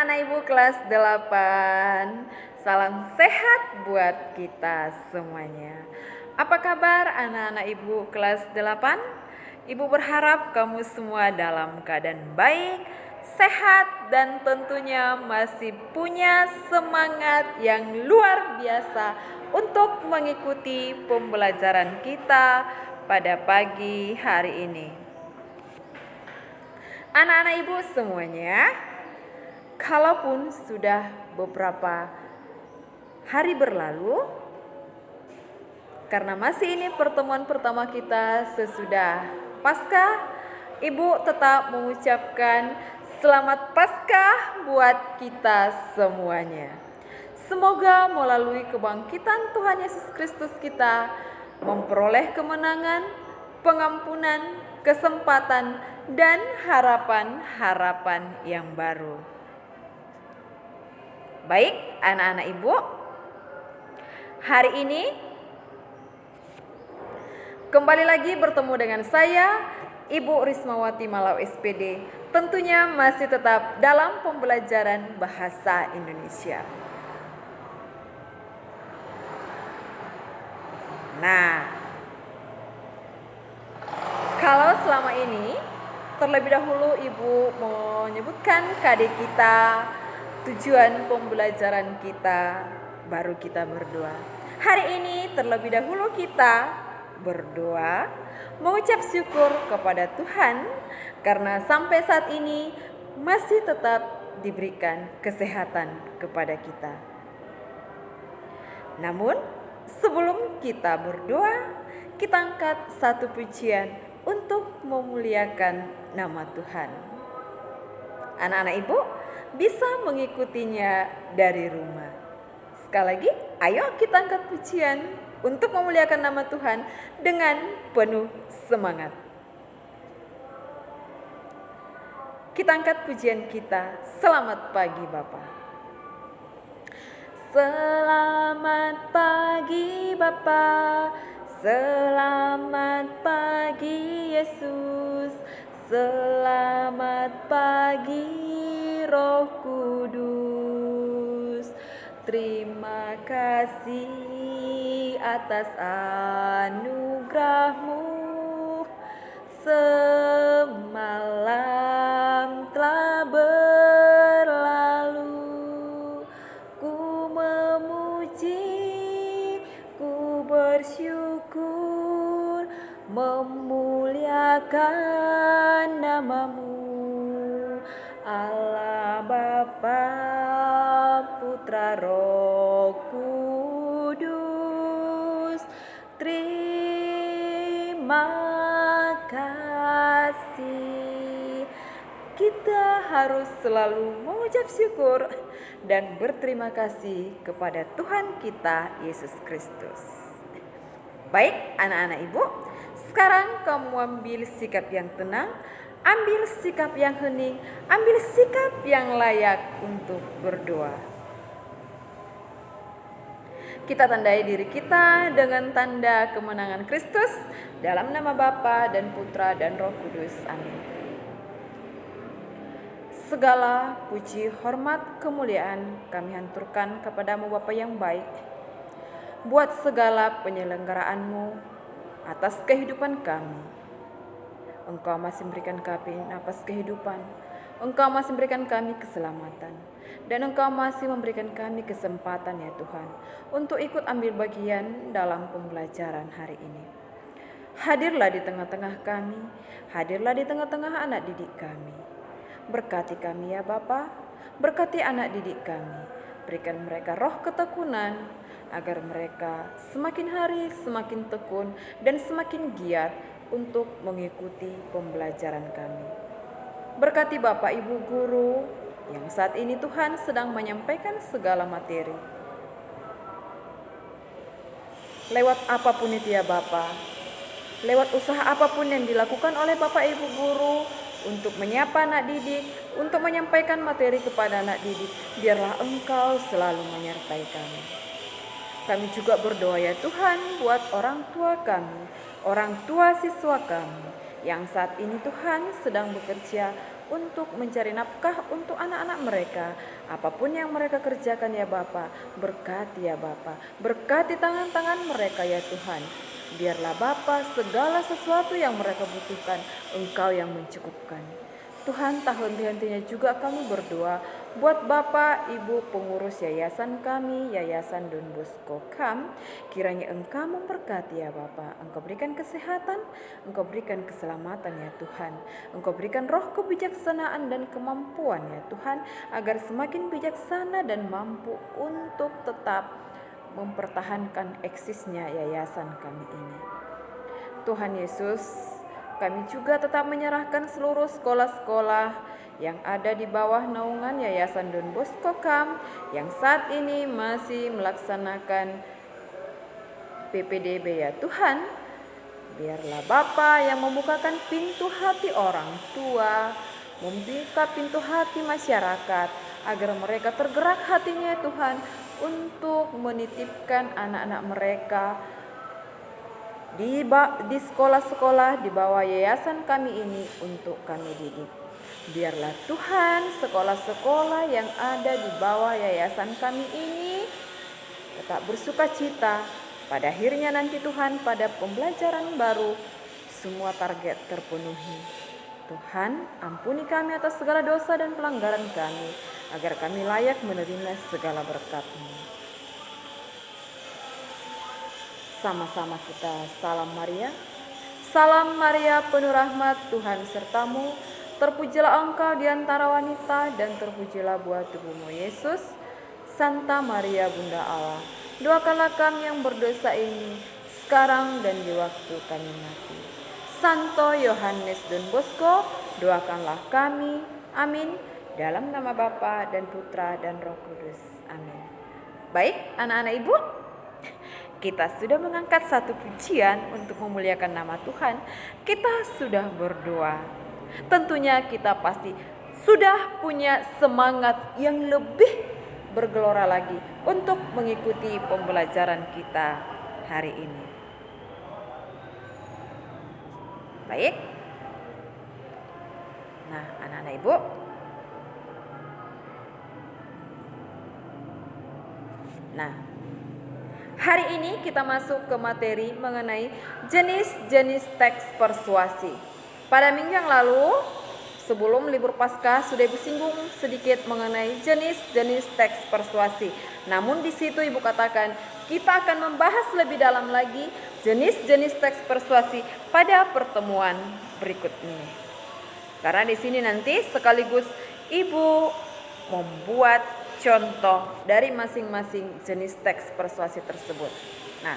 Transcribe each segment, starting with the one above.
Anak-anak Ibu kelas 8, salam sehat buat kita semuanya. Apa kabar anak-anak Ibu kelas 8? Ibu berharap kamu semua dalam keadaan baik, sehat, dan tentunya masih punya semangat yang luar biasa untuk mengikuti pembelajaran kita pada pagi hari ini. Anak-anak Ibu semuanya, kalaupun sudah beberapa hari berlalu, karena masih ini pertemuan pertama kita sesudah Paskah, Ibu tetap mengucapkan selamat Paskah buat kita semuanya. Semoga melalui kebangkitan Tuhan Yesus Kristus kita memperoleh kemenangan, pengampunan, kesempatan, dan harapan-harapan yang baru. Baik, anak-anak Ibu, hari ini kembali lagi bertemu dengan saya, Ibu Rismawati Malau SPD, tentunya masih tetap dalam pembelajaran bahasa Indonesia. Nah, kalau selama ini terlebih dahulu Ibu menyebutkan ke adik kita tujuan pembelajaran kita, baru kita berdoa. Hari ini terlebih dahulu kita berdoa, mengucap syukur kepada Tuhan karena sampai saat ini masih tetap diberikan kesehatan kepada kita. Namun sebelum kita berdoa, kita angkat satu pujian untuk memuliakan nama Tuhan. Anak-anak Ibu bisa mengikutinya dari rumah. Sekali lagi, ayo kita angkat pujian untuk memuliakan nama Tuhan dengan penuh semangat. Kita angkat pujian kita, selamat pagi Bapa. Selamat pagi Bapa, selamat pagi Yesus, selamat pagi Roh Kudus. Terima kasih atas anugerah-Mu. Semalam telah berlalu, ku memuji, ku bersyukur, memuliakan nama-Mu, Allah Bapa, Putra, Roh Kudus. Terima kasih. Kita harus selalu mengucap syukur dan berterima kasih kepada Tuhan kita Yesus Kristus. Baik anak-anak Ibu, sekarang kamu ambil sikap yang tenang, ambil sikap yang hening, ambil sikap yang layak untuk berdoa. Kita tandai diri kita dengan tanda kemenangan Kristus dalam nama Bapa dan Putra dan Roh Kudus. Amin. Segala puji, hormat, kemuliaan kami haturkan kepadamu Bapa yang baik, buat segala penyelenggaraan-Mu atas kehidupan kami. Engkau masih memberikan kami napas kehidupan, Engkau masih memberikan kami keselamatan, dan Engkau masih memberikan kami kesempatan ya Tuhan, untuk ikut ambil bagian dalam pembelajaran hari ini. Hadirlah di tengah-tengah kami, hadirlah di tengah-tengah anak didik kami. Berkati kami ya Bapa, berkati anak didik kami, berikan mereka roh ketekunan, agar mereka semakin hari semakin tekun dan semakin giat untuk mengikuti pembelajaran kami. Berkati Bapak Ibu Guru yang saat ini Tuhan sedang menyampaikan segala materi. Lewat apapun itu ya Bapak, lewat usaha apapun yang dilakukan oleh Bapak Ibu Guru untuk menyapa anak didik, untuk menyampaikan materi kepada anak didik, biarlah Engkau selalu menyertai kami. Kami juga berdoa ya Tuhan buat orang tua kami, orang tua siswa kami, yang saat ini Tuhan sedang bekerja untuk mencari nafkah untuk anak-anak mereka. Apapun yang mereka kerjakan ya Bapa, berkati ya Bapa, berkati tangan-tangan mereka ya Tuhan. Biarlah Bapa segala sesuatu yang mereka butuhkan, Engkau yang mencukupkan. Tuhan, tak henti-hentinya juga kami berdoa buat Bapak, Ibu pengurus yayasan kami, Yayasan Don Bosco KAM. Kiranya Engkau memberkati ya Bapak. Engkau berikan kesehatan, Engkau berikan keselamatan ya Tuhan. Engkau berikan roh kebijaksanaan dan kemampuan ya Tuhan, agar semakin bijaksana dan mampu untuk tetap mempertahankan eksisnya yayasan kami ini. Tuhan Yesus, kami juga tetap menyerahkan seluruh sekolah-sekolah yang ada di bawah naungan Yayasan Don Bosco KAM yang saat ini masih melaksanakan PPDB ya Tuhan. Biarlah Bapa yang membukakan pintu hati orang tua, membuka pintu hati masyarakat, agar mereka tergerak hatinya ya Tuhan untuk menitipkan anak-anak mereka di sekolah-sekolah di bawah yayasan kami ini untuk kami didik. Biarlah Tuhan sekolah-sekolah yang ada di bawah yayasan kami ini tetap bersuka cita. Pada akhirnya nanti Tuhan pada pembelajaran baru semua target terpenuhi. Tuhan, ampuni kami atas segala dosa dan pelanggaran kami, agar kami layak menerima segala berkat-Mu. Sama-sama kita salam Maria. Salam Maria penuh rahmat, Tuhan sertamu. Terpujilah engkau di antara wanita dan terpujilah buah tubuhmu Yesus. Santa Maria Bunda Allah, doakanlah kami yang berdosa ini sekarang dan di waktu kami mati. Santo Yohanes Don Bosco, doakanlah kami. Amin. Dalam nama Bapa dan Putra dan Roh Kudus. Amin. Baik, anak-anak Ibu, kita sudah mengangkat satu pujian untuk memuliakan nama Tuhan. Kita sudah berdoa. Tentunya kita pasti sudah punya semangat yang lebih bergelora lagi untuk mengikuti pembelajaran kita hari ini. Baik. Nah, anak-anak Ibu, hari ini kita masuk ke materi mengenai jenis-jenis teks persuasi. Pada minggu yang lalu, sebelum libur Paskah, sudah Ibu singgung sedikit mengenai jenis-jenis teks persuasi. Namun di situ Ibu katakan, kita akan membahas lebih dalam lagi jenis-jenis teks persuasi pada pertemuan berikut ini. Karena di sini nanti sekaligus Ibu membuat contoh dari masing-masing jenis teks persuasi tersebut. Nah,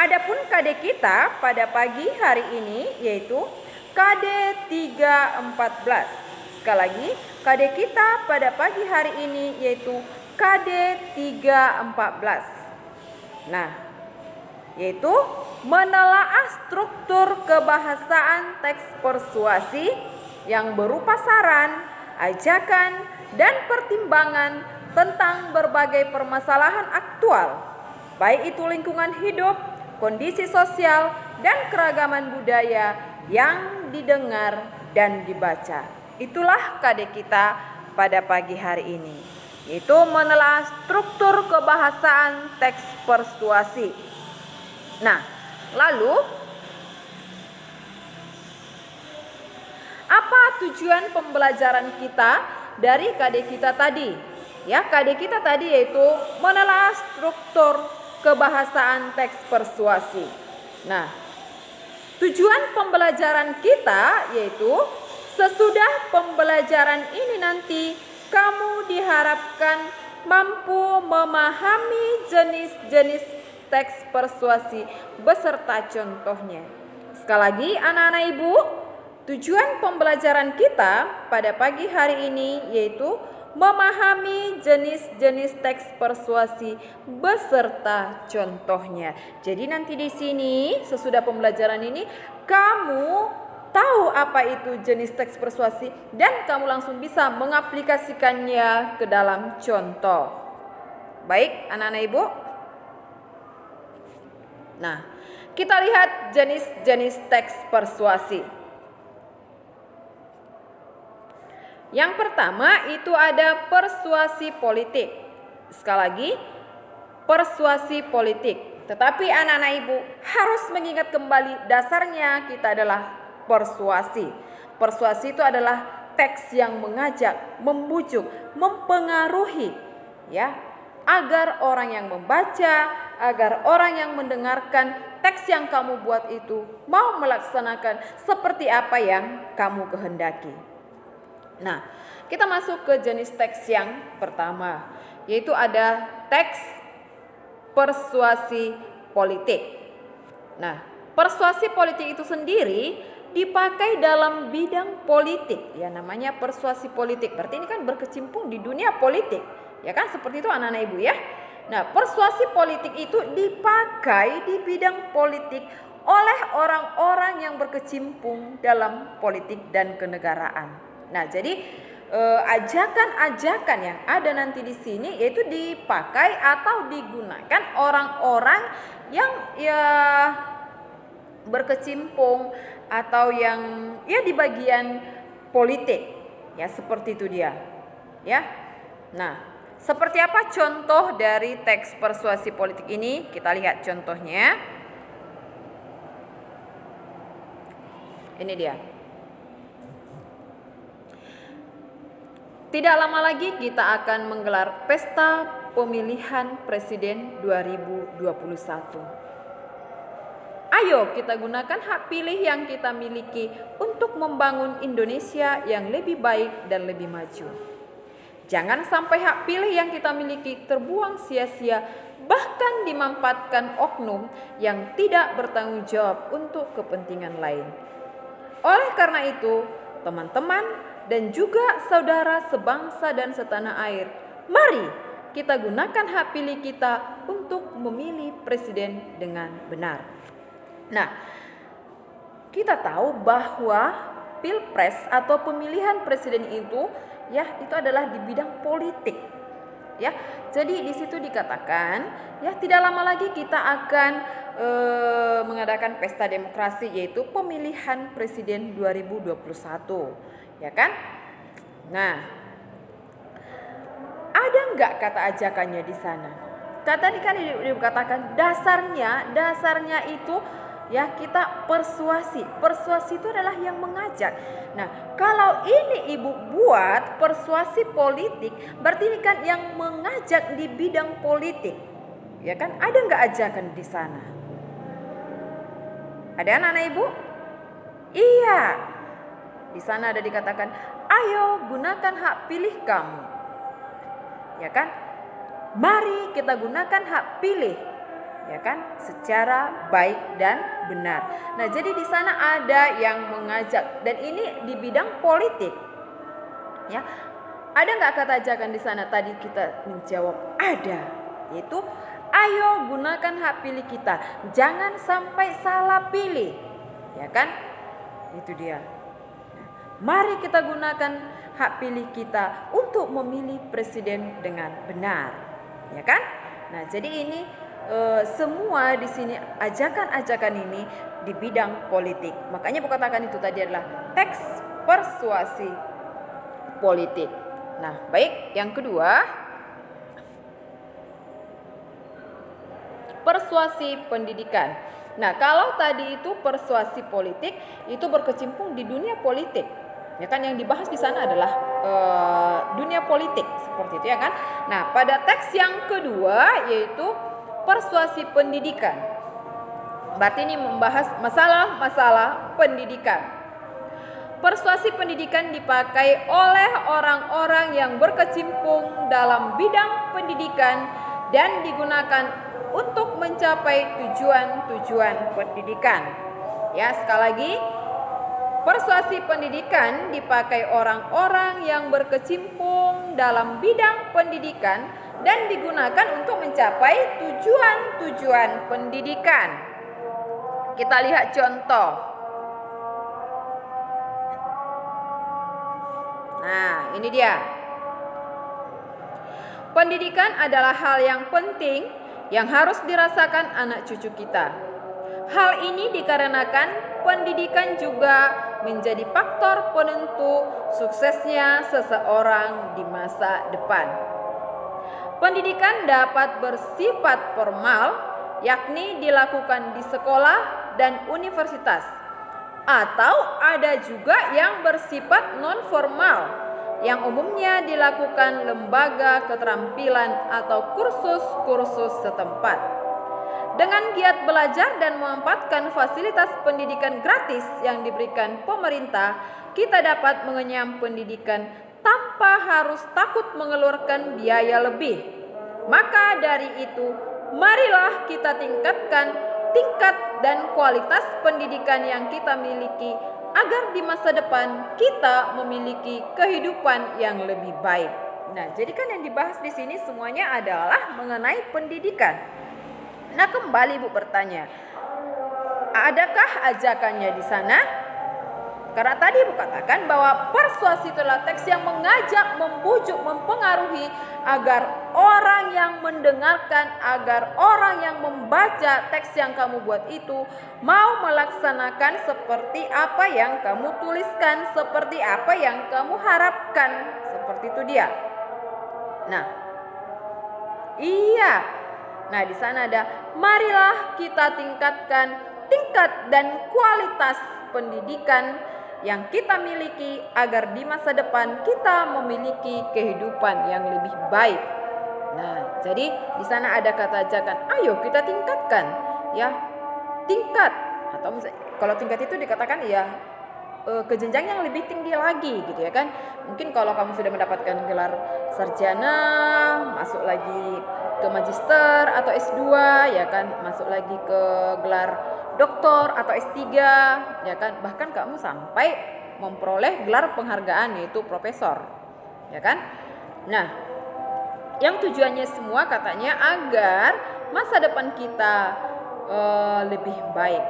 adapun KD kita pada pagi hari ini yaitu KD 314. Sekali lagi, KD kita pada pagi hari ini yaitu KD 314. Nah, yaitu menelaah struktur kebahasaan teks persuasi yang berupa saran, ajakan, dan pertimbangan tentang berbagai permasalahan aktual, baik itu lingkungan hidup, kondisi sosial, dan keragaman budaya yang didengar dan dibaca. Itulah KD kita pada pagi hari ini, yaitu menelaah struktur kebahasaan teks persuasi. Nah, lalu apa tujuan pembelajaran kita dari KD kita tadi? Ya, KD kita tadi yaitu menelaah struktur kebahasaan teks persuasi. Nah, tujuan pembelajaran kita yaitu sesudah pembelajaran ini nanti kamu diharapkan mampu memahami jenis-jenis teks persuasi beserta contohnya. Sekali lagi anak-anak Ibu, tujuan pembelajaran kita pada pagi hari ini yaitu memahami jenis-jenis teks persuasi beserta contohnya. Jadi nanti di sini sesudah pembelajaran ini kamu tahu apa itu jenis teks persuasi dan kamu langsung bisa mengaplikasikannya ke dalam contoh. Baik, anak-anak Ibu. Nah, kita lihat jenis-jenis teks persuasi. Yang pertama itu ada persuasi politik. Sekali lagi, persuasi politik. Tetapi anak-anak ibu harus mengingat kembali dasarnya kita adalah persuasi. Persuasi itu adalah teks yang mengajak, membujuk, mempengaruhi, ya, agar orang yang membaca, agar orang yang mendengarkan teks yang kamu buat itu mau melaksanakan seperti apa yang kamu kehendaki. Nah, kita masuk ke jenis teks yang pertama, yaitu ada teks persuasi politik. Nah, persuasi politik itu sendiri dipakai dalam bidang politik, ya, namanya persuasi politik. Berarti ini kan berkecimpung di dunia politik, ya kan, seperti itu anak-anak ibu ya. Nah, persuasi politik itu dipakai di bidang politik oleh orang-orang yang berkecimpung dalam politik dan kenegaraan. Nah, jadi ajakan-ajakan yang ada nanti di sini yaitu dipakai atau digunakan orang-orang yang ya berkecimpung atau yang ya di bagian politik, ya, seperti itu dia, ya. Nah, seperti apa contoh dari teks persuasi politik ini? Kita lihat contohnya. Ini dia. Tidak lama lagi kita akan menggelar pesta pemilihan presiden 2021. Ayo kita gunakan hak pilih yang kita miliki untuk membangun Indonesia yang lebih baik dan lebih maju. Jangan sampai hak pilih yang kita miliki terbuang sia-sia, bahkan dimanfaatkan oknum yang tidak bertanggung jawab untuk kepentingan lain. Oleh karena itu, teman-teman dan juga saudara sebangsa dan setanah air, mari kita gunakan hak pilih kita untuk memilih presiden dengan benar. Nah, kita tahu bahwa pilpres atau pemilihan presiden itu, ya, itu adalah di bidang politik, ya. Jadi di situ dikatakan, ya, tidak lama lagi kita akan mengadakan pesta demokrasi, yaitu pemilihan presiden 2021. Ya kan? Nah, ada enggak kata ajakannya di sana? Kata ini kan dikatakan dasarnya itu, ya, kita persuasi. Persuasi itu adalah yang mengajak. Nah, kalau ini ibu buat persuasi politik, berarti ini kan yang mengajak di bidang politik. Ya kan? Ada enggak ajakan di sana? Ada anak-anak ibu? Iya. Di sana ada dikatakan, ayo gunakan hak pilih kamu. Ya kan? Mari kita gunakan hak pilih, ya kan, secara baik dan benar. Nah, jadi di sana ada yang mengajak, dan ini di bidang politik. Ya. Ada enggak kata ajakan di sana? Tadi kita menjawab ada, yaitu ayo gunakan hak pilih kita. Jangan sampai salah pilih. Ya kan? Itu dia. Mari kita gunakan hak pilih kita untuk memilih presiden dengan benar, ya kan? Nah, jadi ini semua di sini ajakan-ajakan ini di bidang politik. Makanya katakan itu tadi adalah teks persuasi politik. Nah, baik, yang kedua, persuasi pendidikan. Nah, kalau tadi itu persuasi politik itu berkecimpung di dunia politik. Ya kan, yang dibahas di sana adalah dunia politik, seperti itu ya kan. Nah, pada teks yang kedua yaitu persuasi pendidikan. Berarti ini membahas masalah-masalah pendidikan. Persuasi pendidikan dipakai oleh orang-orang yang berkecimpung dalam bidang pendidikan dan digunakan untuk mencapai tujuan-tujuan pendidikan. Ya, sekali lagi, persuasi pendidikan dipakai orang-orang yang berkecimpung dalam bidang pendidikan dan digunakan untuk mencapai tujuan-tujuan pendidikan. Kita lihat contoh. Nah, ini dia. Pendidikan adalah hal yang penting yang harus dirasakan anak cucu kita. Hal ini dikarenakan pendidikan juga menjadi faktor penentu suksesnya seseorang di masa depan. Pendidikan dapat bersifat formal, yakni dilakukan di sekolah dan universitas, atau ada juga yang bersifat non-formal, yang umumnya dilakukan lembaga keterampilan atau kursus-kursus setempat. Dengan giat belajar dan memanfaatkan fasilitas pendidikan gratis yang diberikan pemerintah, kita dapat mengenyam pendidikan tanpa harus takut mengeluarkan biaya lebih. Maka dari itu, marilah kita tingkatkan tingkat dan kualitas pendidikan yang kita miliki agar di masa depan kita memiliki kehidupan yang lebih baik. Nah, jadi kan yang dibahas di sini semuanya adalah mengenai pendidikan. Nah, kembali Ibu bertanya, adakah ajakannya di sana? Karena tadi Ibu katakan bahwa persuasi itu adalah teks yang mengajak, membujuk, mempengaruhi agar orang yang mendengarkan, agar orang yang membaca teks yang kamu buat itu mau melaksanakan seperti apa yang kamu tuliskan, seperti apa yang kamu harapkan. Seperti itu dia. Nah, iya. Nah, di sana ada, marilah kita tingkatkan tingkat dan kualitas pendidikan yang kita miliki agar di masa depan kita memiliki kehidupan yang lebih baik. Nah, jadi di sana ada kata ajakan, ayo kita tingkatkan ya, tingkat, atau misalnya, kalau tingkat itu dikatakan ya ke jenjang yang lebih tinggi lagi gitu ya kan. Mungkin kalau kamu sudah mendapatkan gelar sarjana, masuk lagi ke magister atau S2 ya kan, masuk lagi ke gelar doktor atau S3 ya kan, bahkan kamu sampai memperoleh gelar penghargaan yaitu profesor ya kan. Nah, yang tujuannya semua katanya agar masa depan kita lebih baik.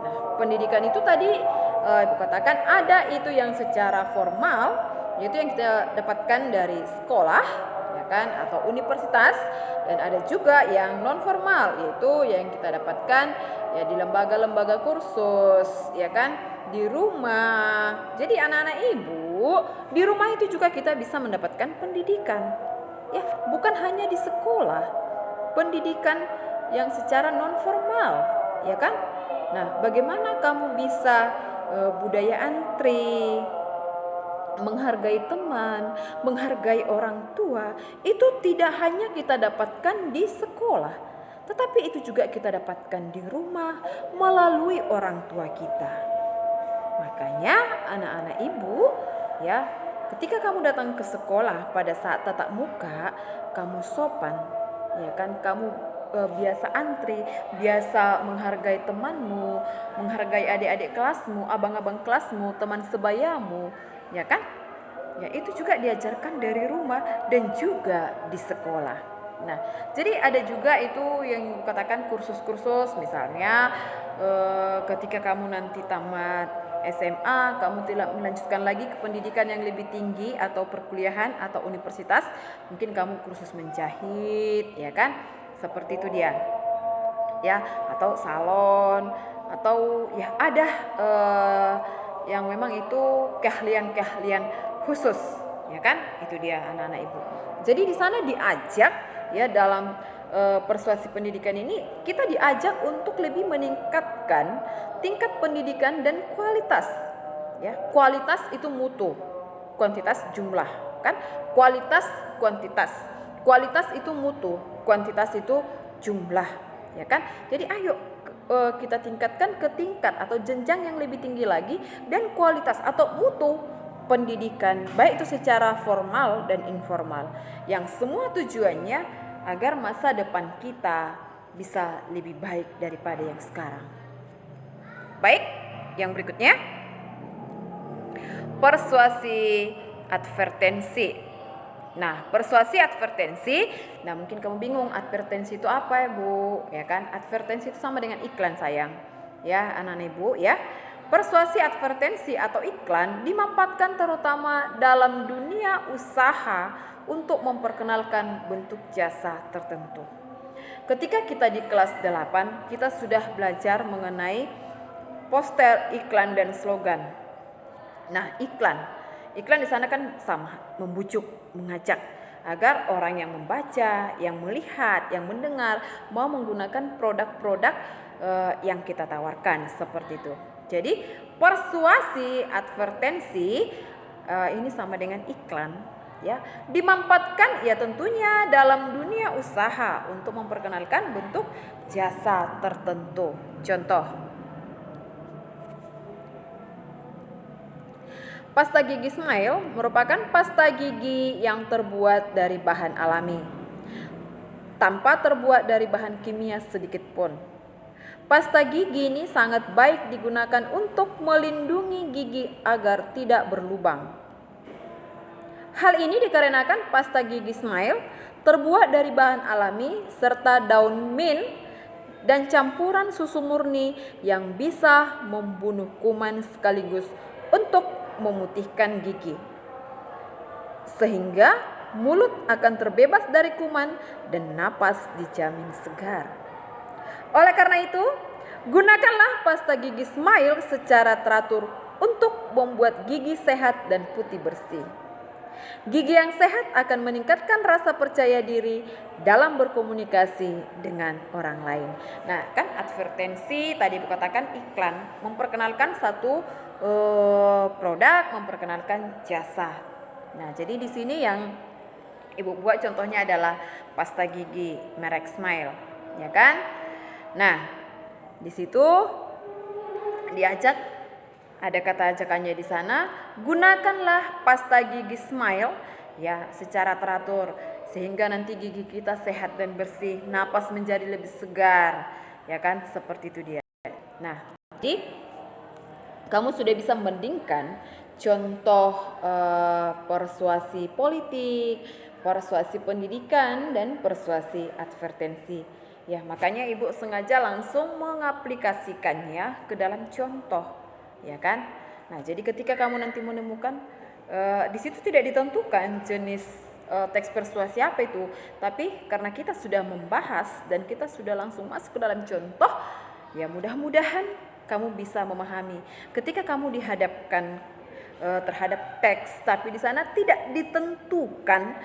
Nah, pendidikan itu tadi Ibu katakan ada itu yang secara formal, yaitu yang kita dapatkan dari sekolah ya kan, atau universitas, dan ada juga yang non formal, yaitu yang kita dapatkan ya di lembaga-lembaga kursus ya kan, di rumah. Jadi anak-anak Ibu, di rumah itu juga kita bisa mendapatkan pendidikan ya, bukan hanya di sekolah. Pendidikan yang secara non formal ya kan. Nah, bagaimana kamu bisa budaya antri, menghargai teman, menghargai orang tua, itu tidak hanya kita dapatkan di sekolah, tetapi itu juga kita dapatkan di rumah melalui orang tua kita. Makanya anak-anak Ibu ya, ketika kamu datang ke sekolah pada saat tatap muka, kamu sopan ya kan, kamu biasa antri, biasa menghargai temanmu, menghargai adik-adik kelasmu, abang-abang kelasmu, teman sebayamu, ya kan? Ya, itu juga diajarkan dari rumah dan juga di sekolah. Nah, jadi ada juga itu yang katakan kursus-kursus, misalnya ketika kamu nanti tamat SMA, kamu tidak melanjutkan lagi ke pendidikan yang lebih tinggi atau perkuliahan atau universitas, mungkin kamu kursus menjahit, ya kan? Seperti itu dia ya, atau salon, atau ya ada yang memang itu keahlian-keahlian khusus ya kan. Itu dia anak-anak Ibu. Jadi di sana diajak ya, dalam persuasi pendidikan ini kita diajak untuk lebih meningkatkan tingkat pendidikan dan kualitas ya. Kualitas itu mutu, kuantitas jumlah kan, kualitas kuantitas. Kualitas itu mutu, kuantitas itu jumlah, ya kan? Jadi ayo kita tingkatkan ke tingkat atau jenjang yang lebih tinggi lagi, dan kualitas atau mutu pendidikan, baik itu secara formal dan informal, yang semua tujuannya agar masa depan kita bisa lebih baik daripada yang sekarang. Baik, yang berikutnya, persuasi advertensi. Nah, persuasi advertensi, nah mungkin kamu bingung advertensi itu apa ya Bu? Ya kan, advertensi itu sama dengan iklan sayang. Ya, anak-anak Ibu ya. Persuasi advertensi atau iklan dimanfaatkan terutama dalam dunia usaha untuk memperkenalkan bentuk jasa tertentu. Ketika kita di kelas 8, kita sudah belajar mengenai poster, iklan, dan slogan. Nah, iklan. Iklan di sana kan sama, membujuk, mengajak agar orang yang membaca, yang melihat, yang mendengar mau menggunakan produk-produk yang kita tawarkan seperti itu. Jadi, persuasi, advertensi ini sama dengan iklan, ya. Dimanfaatkan ya tentunya dalam dunia usaha untuk memperkenalkan bentuk jasa tertentu. Contoh, pasta gigi Smile merupakan pasta gigi yang terbuat dari bahan alami, tanpa terbuat dari bahan kimia sedikit pun. Pasta gigi ini sangat baik digunakan untuk melindungi gigi agar tidak berlubang. Hal ini dikarenakan pasta gigi Smile terbuat dari bahan alami serta daun mint dan campuran susu murni yang bisa membunuh kuman sekaligus untuk memutihkan gigi. Sehingga mulut akan terbebas dari kuman dan napas dijamin segar. Oleh karena itu, gunakanlah pasta gigi Smile secara teratur untuk membuat gigi sehat dan putih bersih. Gigi yang sehat akan meningkatkan rasa percaya diri dalam berkomunikasi dengan orang lain. Nah, kan advertensi tadi dikatakan iklan, memperkenalkan satu produk, memperkenalkan jasa. Nah, jadi di sini yang Ibu buat contohnya adalah pasta gigi merek Smile, ya kan? Nah, di situ diajak, ada kata ajakannya di sana, gunakanlah pasta gigi Smile ya secara teratur sehingga nanti gigi kita sehat dan bersih, napas menjadi lebih segar, ya kan? Seperti itu dia. Nah, jadi kamu sudah bisa membandingkan contoh persuasi politik, persuasi pendidikan, dan persuasi advertensi. Ya, makanya Ibu sengaja langsung mengaplikasikannya ke dalam contoh, ya kan? Nah, jadi ketika kamu nanti menemukan di situ tidak ditentukan jenis teks persuasi apa itu, tapi karena kita sudah membahas dan kita sudah langsung masuk ke dalam contoh, ya mudah-mudahan kamu bisa memahami. Ketika kamu dihadapkan terhadap teks, tapi di sana tidak ditentukan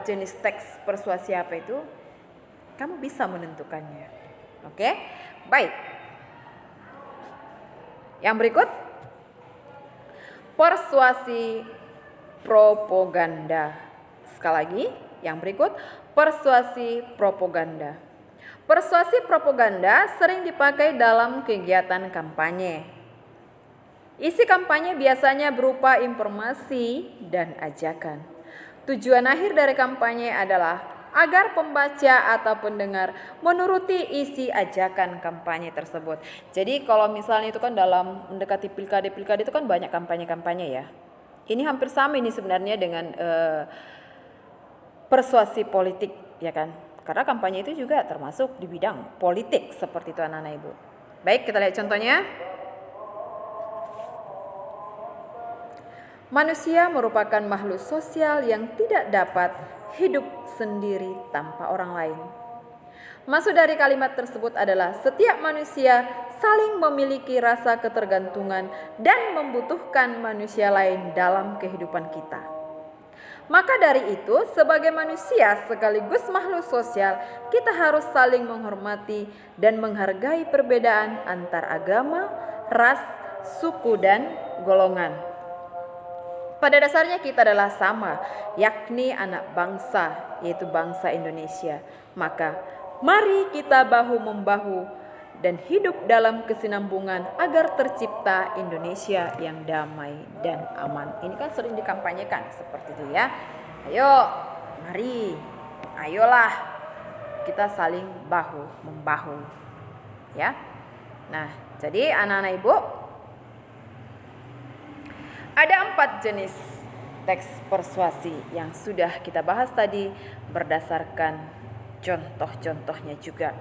jenis teks persuasi apa itu, kamu bisa menentukannya. Oke? Baik. Yang berikut, persuasi propaganda. Sekali lagi, yang berikut, persuasi propaganda. Persuasi propaganda sering dipakai dalam kegiatan kampanye. Isi kampanye biasanya berupa informasi dan ajakan. Tujuan akhir dari kampanye adalah agar pembaca atau pendengar menuruti isi ajakan kampanye tersebut. Jadi kalau misalnya itu kan dalam mendekati pilkada itu kan banyak kampanye-kampanye ya. Ini hampir sama ini sebenarnya dengan persuasi politik, ya kan? Karena kampanye itu juga termasuk di bidang politik seperti itu anak-anak Ibu. Baik, kita lihat contohnya. Manusia merupakan makhluk sosial yang tidak dapat hidup sendiri tanpa orang lain. Maksud dari kalimat tersebut adalah setiap manusia saling memiliki rasa ketergantungan dan membutuhkan manusia lain dalam kehidupan kita. Maka dari itu, sebagai manusia sekaligus makhluk sosial, kita harus saling menghormati dan menghargai perbedaan antar agama, ras, suku, dan golongan. Pada dasarnya kita adalah sama, yakni anak bangsa, yaitu bangsa Indonesia. Maka mari kita bahu-membahu dan hidup dalam kesinambungan agar tercipta Indonesia yang damai dan aman. Ini kan sering dikampanyekan seperti itu ya. Ayo, mari, ayolah kita saling bahu-membahu. Ya. Nah, jadi anak-anak Ibu, ada 4 jenis teks persuasi yang sudah kita bahas tadi berdasarkan contoh-contohnya juga.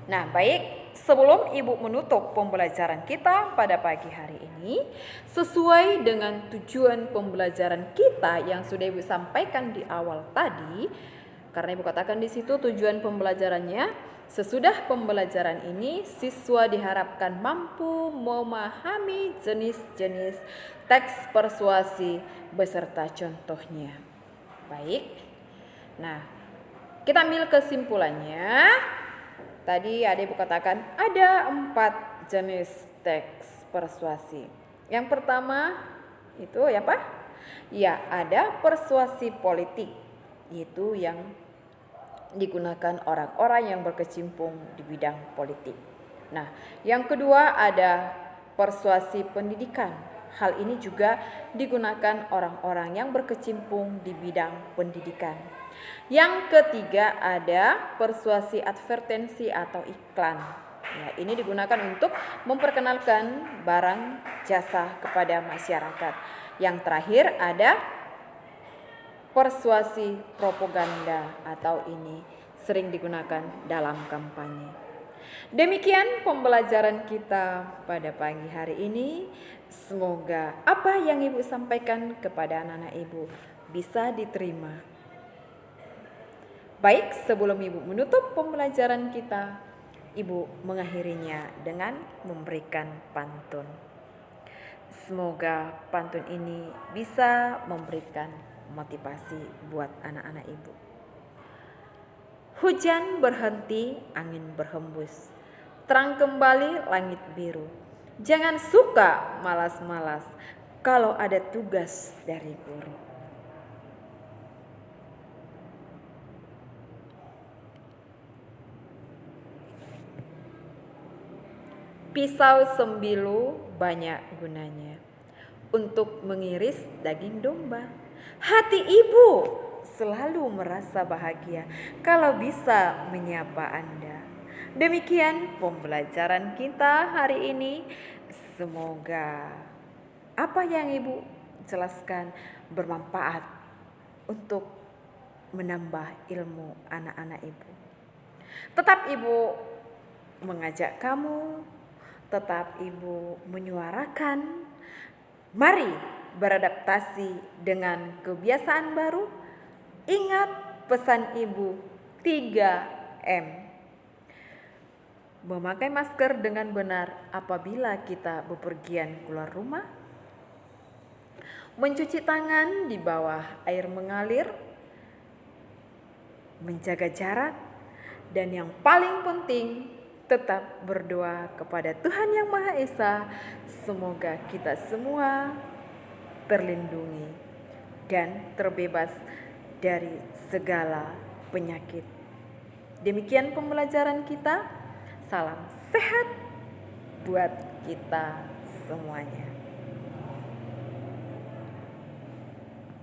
Nah, baik, sebelum Ibu menutup pembelajaran kita pada pagi hari ini, sesuai dengan tujuan pembelajaran kita yang sudah Ibu sampaikan di awal tadi, karena Ibu katakan di situ tujuan pembelajarannya Sesudah pembelajaran ini, siswa diharapkan mampu memahami jenis-jenis teks persuasi beserta contohnya. Baik, nah kita ambil kesimpulannya. Tadi Ibu katakan ada 4 jenis teks persuasi. Yang pertama itu apa? Ya, ada persuasi politik, yaitu yang digunakan orang-orang yang berkecimpung di bidang politik. Nah, yang kedua ada persuasi pendidikan. Hal ini juga digunakan orang-orang yang berkecimpung di bidang pendidikan. Yang ketiga ada persuasi advertensi atau iklan. Ya, ini digunakan untuk memperkenalkan barang jasa kepada masyarakat. Yang terakhir ada persuasi propaganda atau ini sering digunakan dalam kampanye. Demikian pembelajaran kita pada pagi hari ini. Semoga apa yang Ibu sampaikan kepada anak-anak Ibu bisa diterima. Baik, sebelum Ibu menutup pembelajaran kita, Ibu mengakhirinya dengan memberikan pantun. Semoga pantun ini bisa memberikan motivasi buat anak-anak Ibu. Hujan berhenti, angin berhembus, terang kembali langit biru. Jangan suka malas-malas kalau ada tugas dari guru. Pisau sembilu banyak gunanya untuk mengiris daging domba. Hati ibu selalu merasa bahagia kalau bisa menyapa Anda. Demikian pembelajaran kita hari ini. Semoga apa yang Ibu jelaskan bermanfaat untuk menambah ilmu anak-anak Ibu. Tetap Ibu mengajak kamu, tetap Ibu menyuarakan, mari beradaptasi dengan kebiasaan baru. Ingat pesan Ibu 3M. Memakai masker dengan benar apabila kita bepergian keluar rumah. Mencuci tangan di bawah air mengalir. Menjaga jarak. Dan yang paling penting, tetap berdoa kepada Tuhan Yang Maha Esa. Semoga kita semua terlindungi dan terbebas dari segala penyakit. Demikian pembelajaran kita. Salam sehat buat kita semuanya.